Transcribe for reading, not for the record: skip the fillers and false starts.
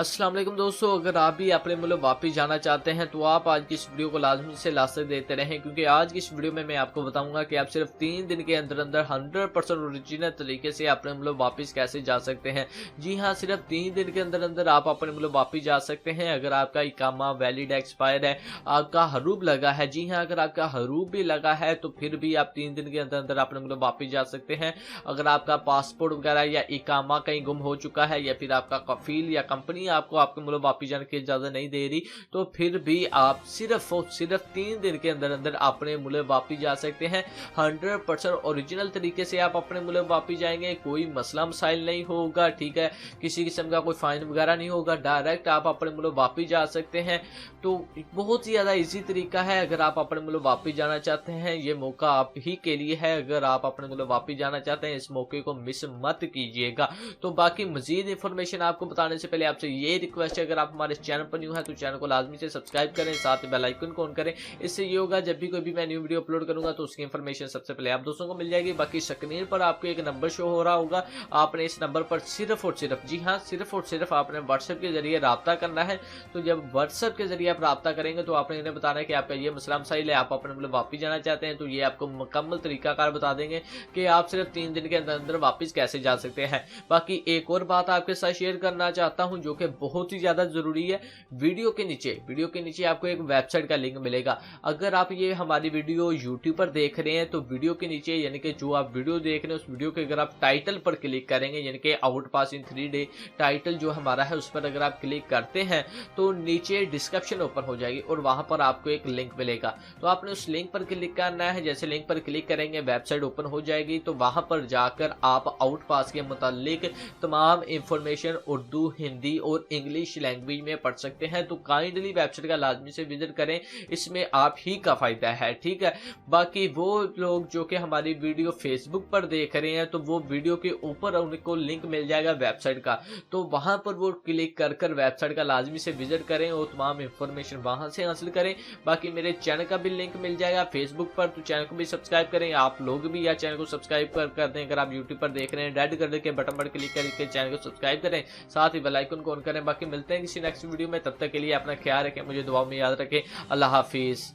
अस्सलाम वालेकुम दोस्तों, अगर आप भी अपने मुल्क वापस जाना चाहते हैं तो आप आज की इस वीडियो को लाजमी से लास्ट तक देखते रहें, क्योंकि आज की इस वीडियो में मैं आपको बताऊंगा कि आप सिर्फ 3 दिन के अंदर अंदर 100% ओरिजिनल तरीके से अपने मुल्क वापस कैसे जा सकते हैं। जी हाँ, सिर्फ 3 दिन के अंदर अंदर आप अपने मुल्क वापस जा सकते हैं। अगर आपका इकामा वैलिड एक्सपायर है, आपका हरूब लगा है, जी हाँ, अगर आपका हरूब भी लगा है तो फिर भी आप 3 दिन के अंदर अंदर अपने मुल्क वापस जा सकते हैं। अगर आपका पासपोर्ट वगैरह या इकामा कहीं गुम हो चुका है या फिर आपका कफील या कंपनी आपको आपके मुल्क वापस जाने की इजाजत नहीं दे रही, तो फिर भी आप सिर्फ 3 दिन के अंदर अंदर अपने मुल्क वापस जा सकते हैं। 100% ओरिजिनल तरीके से आप अपने मुल्क वापस जाएंगे, कोई मसला मसाइल नहीं होगा, ठीक है, किसी किस्म का कोई फाइन वगैरह नहीं होगा, डायरेक्ट आप अपने मुल्क वापस जा सकते हैं। तो बहुत ही ज्यादा इजी तरीका है। अगर आप अपने मुल्क वापस जाना चाहते हैं, ये मौका आप ही के लिए है। अगर आप अपने मुल्क वापस जाना चाहते हैं, इस मौके को मिस मत कीजिएगा। तो बाकी मजीद इंफॉर्मेशन आपको बताने से पहले आपसे ये रिक्वेस्ट है, अगर आप हमारे चैनल पर न्यू है तो चैनल को लाजमी से सब्सक्राइब करें, साथ ही बेल आइकन को ऑन करें। इससे ये होगा जब भी कोई भी मैं न्यू वीडियो अपलोड करूंगा तो उसकी इंफॉर्मेशन सबसे पहले आप दोस्तों को मिल जाएगी। बाकी स्क्रीन पर आपको एक नंबर शो हो रहा होगा, आपने इस नंबर पर सिर्फ और सिर्फ, जी हाँ, सिर्फ और सिर्फ आपने व्हाट्सएप के जरिए रब्ता करना है। तो जब व्हाट्सएप के जरिए आप रब्ता करेंगे तो आपने इन्हें बताना है कि आपका ये मसला मसाइल है, आप अपने मुल्क वापस जाना चाहते हैं, तो ये आपको मुकम्मल तरीकाकार बता देंगे कि आप सिर्फ 3 दिन के अंदर अंदर वापस कैसे जा सकते हैं। बाकी एक और बात आपके साथ शेयर करना चाहता हूं जो कि बहुत ही ज्यादा जरूरी है। वीडियो के नीचे आपको एक वेबसाइट का लिंक मिलेगा। अगर आप ये हमारी वीडियो यूट्यूब पर देख रहे हैं तो वीडियो के नीचे, यानी कि जो आप वीडियो देख रहे हैं उस वीडियो के अगर आप टाइटल पर क्लिक करेंगे, यानी कि आउट पास इन 3 डे टाइटल जो हमारा है उस पर अगर आप क्लिक करते हैं तो नीचे डिस्क्रिप्शन ओपन हो जाएगी और वहां पर आपको एक लिंक मिलेगा। तो आपने उस लिंक पर क्लिक करना है। जैसे लिंक पर क्लिक करेंगे वेबसाइट ओपन हो जाएगी, तो वहां पर जाकर आप आउट पास के मुतालिक तमाम इंफॉर्मेशन उर्दू, हिंदी और इंग्लिश लैंग्वेज में पढ़ सकते हैं। तो काइंडली वेबसाइट का लाजमी से विजिट करें, इसमें आप ही का फायदा है, ठीक है। बाकी वो लोग जो कि हमारी वीडियो फेसबुक पर देख रहे हैं तो वो वीडियो के ऊपर उनको लिंक मिल जाएगा वेबसाइट का, तो वहां पर वो क्लिक कर वेबसाइट का लाजमी से विजिट करें और तमाम इंफॉर्मेशन वहां से हासिल करें। बाकी मेरे चैनल का भी लिंक मिल जाएगा फेसबुक पर, तो चैनल को भी सब्सक्राइब करें। आप लोग भी या चैनल को सब्सक्राइब कर दें। अगर आप यूट्यूब पर देख रहे हैं, रेड कर के बटन पर क्लिक करके चैनल को सब्सक्राइब करें, साथ ही बेल आइकन को ऑन करें। बाकी मिलते हैं किसी नेक्स्ट वीडियो में, तब तक के लिए अपना ख्याल रखें, मुझे दुआ में याद रखें। अल्लाह हाफिज।